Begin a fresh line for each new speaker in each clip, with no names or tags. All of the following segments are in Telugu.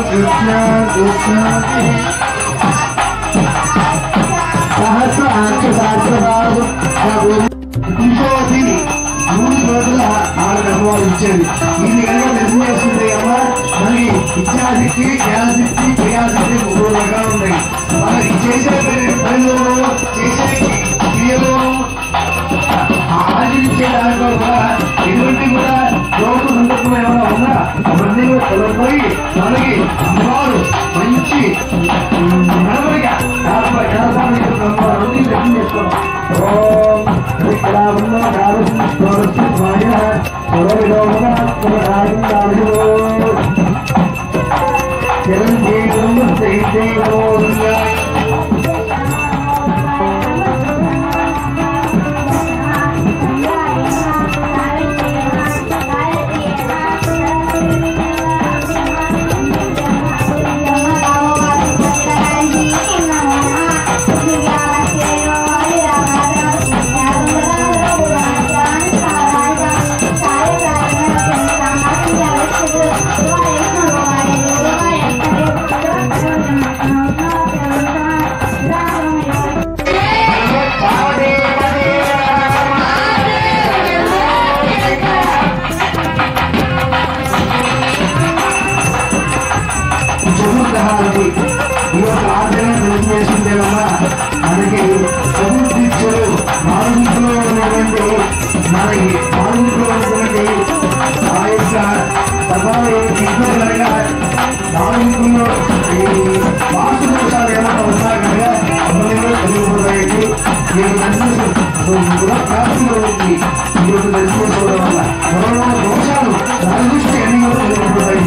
कृष्ण कृष्ण सहस्र आठ ఇంకోటి 3 రోజుల అనుభవం ఇచ్చేది ఇది కనుక నిజం చేస్తుంది అమ్మ మనకి ఇచ్చాశక్తి క్రియాశక్తి క్రియాశక్తి 3 రకాలు ఉన్నాయి మనకి చేసే పనిలో చేసే క్రియలో ఆచరించే దాంట్లో కూడా ఎటువంటి కూడా లోటు సందర్భం ఏమైనా ఉన్నా అవన్నీ కూడా తొలగిపోయి మనకి అమ్మవారు మంచి నడవడిగా వ్యక్తం చేసుకోవడం మనకి చతుర్దీక్షలు 4 ఉన్నటువంటి మనకి 4 ఉన్నటువంటి ఆ యొక్క సభలో కనుక 4 వాసుదోషాలు ఏమైనా ఉన్నాయి కనుక అమ్మలో కలిగిపోతాయండి కూడా ప్రాప్తిలో ఉంది ఈ యొక్క దర్శించుకోవడం వల్ల మరో దోషాలు దాని దృష్టి అన్ని కూడా కలిగిపోతాయి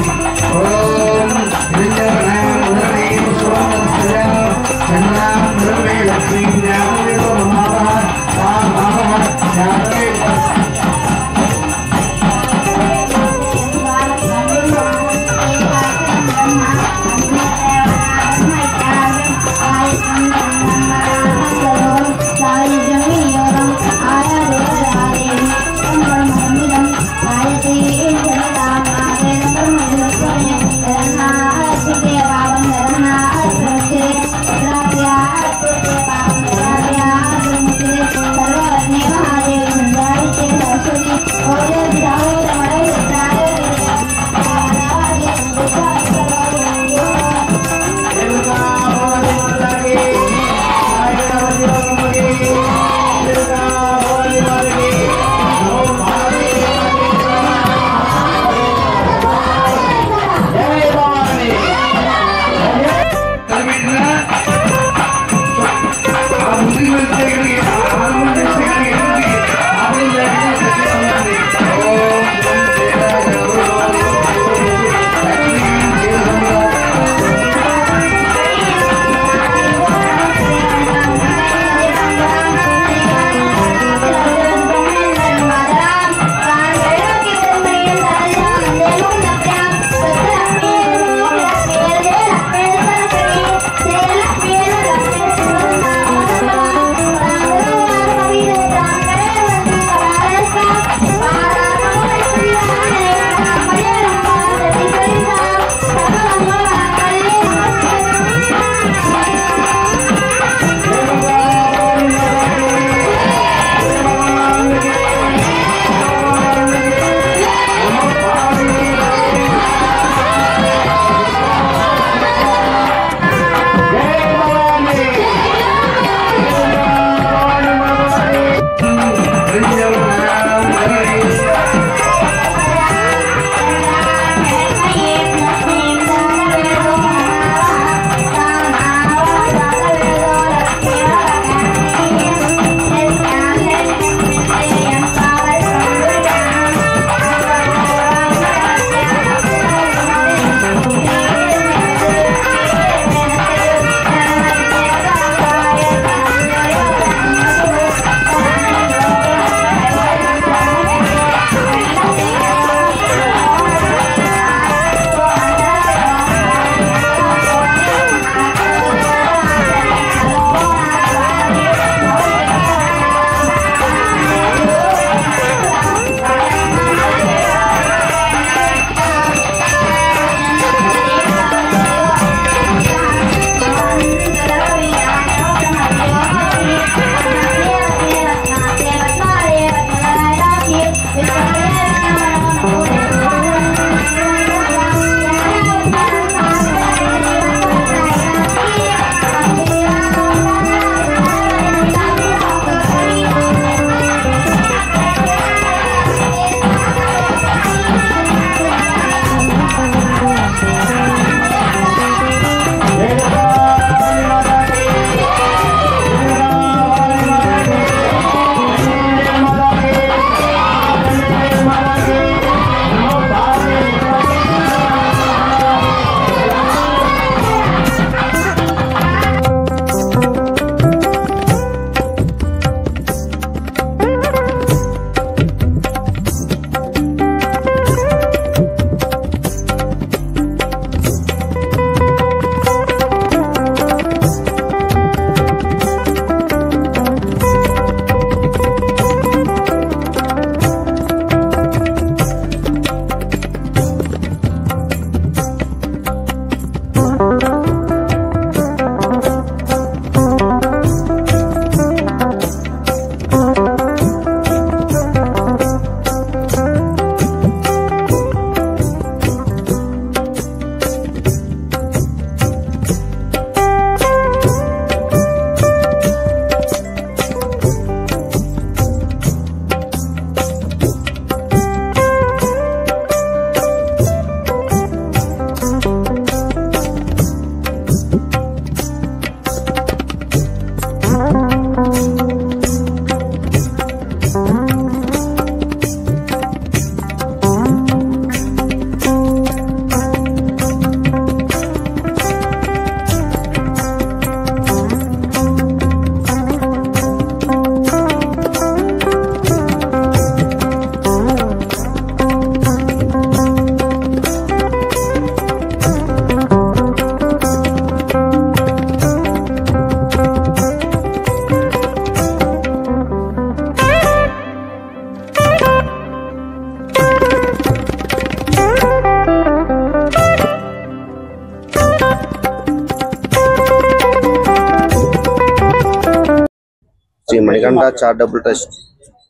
శ్రీ మణికంఠ చారిటబుల్ ట్రస్ట్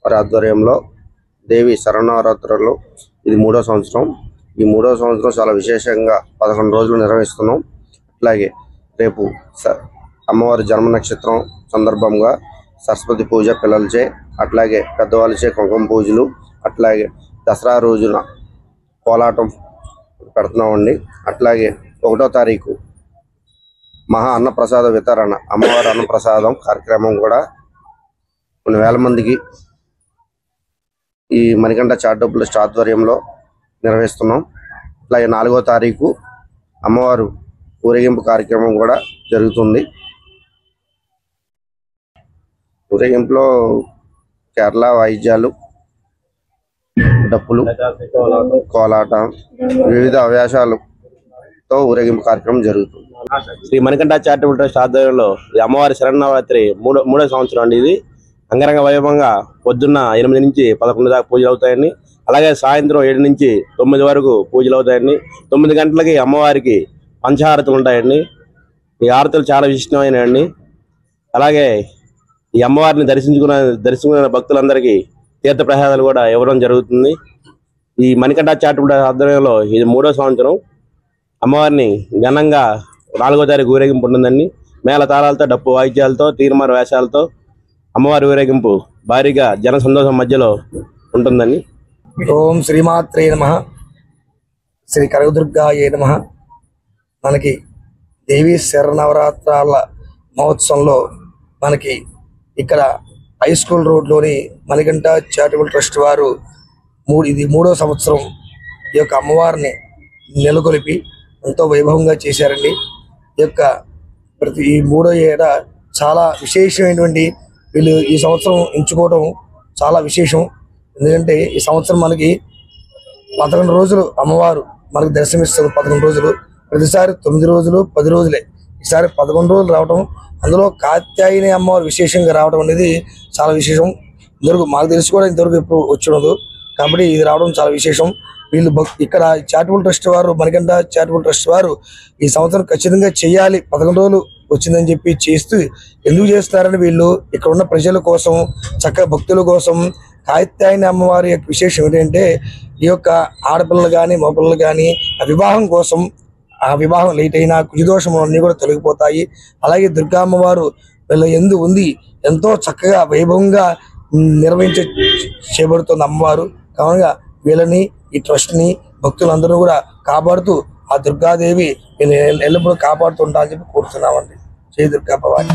వారి ఆధ్వర్యంలో దేవి శరన్నవరాత్రులు ఇది 3వ సంవత్సరం. ఈ 3వ సంవత్సరం చాలా విశేషంగా 11 రోజులు నిర్వహిస్తున్నాం. అట్లాగే రేపు అమ్మవారి జన్మ నక్షత్రం సందర్భంగా సరస్వతి పూజ పిల్లలచే, అట్లాగే పెద్దవాళ్ళచే కుంకుమ పూజలు, అట్లాగే దసరా రోజున కోలాటం పెడుతున్నామండి. అట్లాగే 1వ తారీఖు మహా అన్నప్రసాద వితరణ, అమ్మవారి అన్నప్రసాదం కార్యక్రమం కూడా కొన్ని వేల మందికి ఈ మణికంఠ చారిటబుల్ ట్రస్ట్ ఆధ్వర్యంలో నిర్వహిస్తున్నాం. అలాగే 4వ తారీఖు అమ్మవారు ఊరేగింపు కార్యక్రమం కూడా జరుగుతుంది. ఊరేగింపులో కేరళ వాయిద్యాలు, డప్పులు, కోలాట, వివిధ అవ్యాసాలతో ఊరేగింపు కార్యక్రమం జరుగుతుంది.
శ్రీ మణికంఠ చారిటబుల్ ట్రస్ట్ ఆధ్వర్యంలో అమ్మవారి శరన్నవరాత్రి 3వ సంవత్సరం అండి. ఇది అంగరంగ వైభవంగా పొద్దున్న 8 నుంచి 11 దాకా పూజలు అవుతాయండి. అలాగే సాయంత్రం 7 నుంచి 9 వరకు పూజలు అవుతాయండి. 9 గంటలకి అమ్మవారికి పంచహారతులు ఉంటాయండి. ఈ హారతులు చాలా విశిష్టమైనవండి. అలాగే ఈ అమ్మవారిని దర్శించుకున్న భక్తులందరికీ తీర్థ ప్రసాదాలు కూడా ఇవ్వడం జరుగుతుంది. ఈ మణికంఠ చారిటబుల్ ఆధ్వర్యంలో ఇది 3వ సంవత్సరం. అమ్మవారిని ఘనంగా 4వ తారీఖు ఊరేగింపు ఉంటుందండి. మేళ తాళాలతో, డప్పు వాయిద్యాలతో, తీర్మార వేషాలతో అమ్మవారి ఊరేగింపు భారీగా జన సంతోషం మధ్యలో ఉంటుందండి.
ఓం శ్రీమాత్రే నమః, శ్రీ కనకదుర్గాయే నమః. మనకి దేవీ శరన్నవరాత్రాల మహోత్సవంలో మనకి ఇక్కడ హై స్కూల్ రోడ్లోని మణికంఠ చారిటబుల్ ట్రస్ట్ వారు ఇది 3వ సంవత్సరం ఈ యొక్క అమ్మవారిని నెలకొల్పి ఎంతో వైభవంగా చేశారండి. ఈ యొక్క ఈ 3వ ఏట చాలా విశేషమైనటువంటి వీళ్ళు ఈ సంవత్సరం ఎంచుకోవడం చాలా విశేషం. ఎందుకంటే ఈ సంవత్సరం మనకి 11 రోజులు అమ్మవారు మనకు దర్శనమిస్తారు. 11 రోజులు, ప్రతిసారి 9 రోజులు 10 రోజులే, ఈసారి 11 రోజులు రావడం, అందులో కాత్యాయని అమ్మవారు విశేషంగా రావడం అనేది చాలా విశేషం. ఇంతవరకు మాకు తెలిసి కూడా ఇంతవరకు ఎప్పుడు వచ్చినదు, కాబట్టి ఇది రావడం చాలా విశేషం. వీళ్ళు ఇక్కడ చారిటబుల్ ట్రస్ట్ వారు, మణికంఠ చారిటబుల్ ట్రస్ట్ వారు ఈ సంవత్సరం ఖచ్చితంగా చేయాలి, 11 రోజులు వచ్చిందని చెప్పి చేస్తూ ఎందుకు చేస్తున్నారని వీళ్ళు ఇక్కడ ఉన్న ప్రజల కోసం, చక్కగా భక్తుల కోసం, కాత్యాయని అమ్మవారి యొక్క విశేషం ఏంటంటే ఈ యొక్క ఆడపిల్లలు కానీ మగపిల్లలు కానీ ఆ వివాహం కోసం, ఆ వివాహం లేట్ అయినా కుజదోషములు అన్నీ కూడా తొలగిపోతాయి. అలాగే దుర్గా అమ్మవారు వీళ్ళ ఎందు ఉంది, ఎంతో చక్కగా వైభవంగా చేయబడుతున్న అమ్మవారు. కావున వీళ్ళని, ఈ ట్రస్ట్ని భక్తులందరూ కూడా కాపాడుతూ ఆ దుర్గాదేవి ఎల్లప్పుడూ కాపాడుతుంటా అని చెప్పి కోరుతున్నామండి. జై దుర్గా భవాని.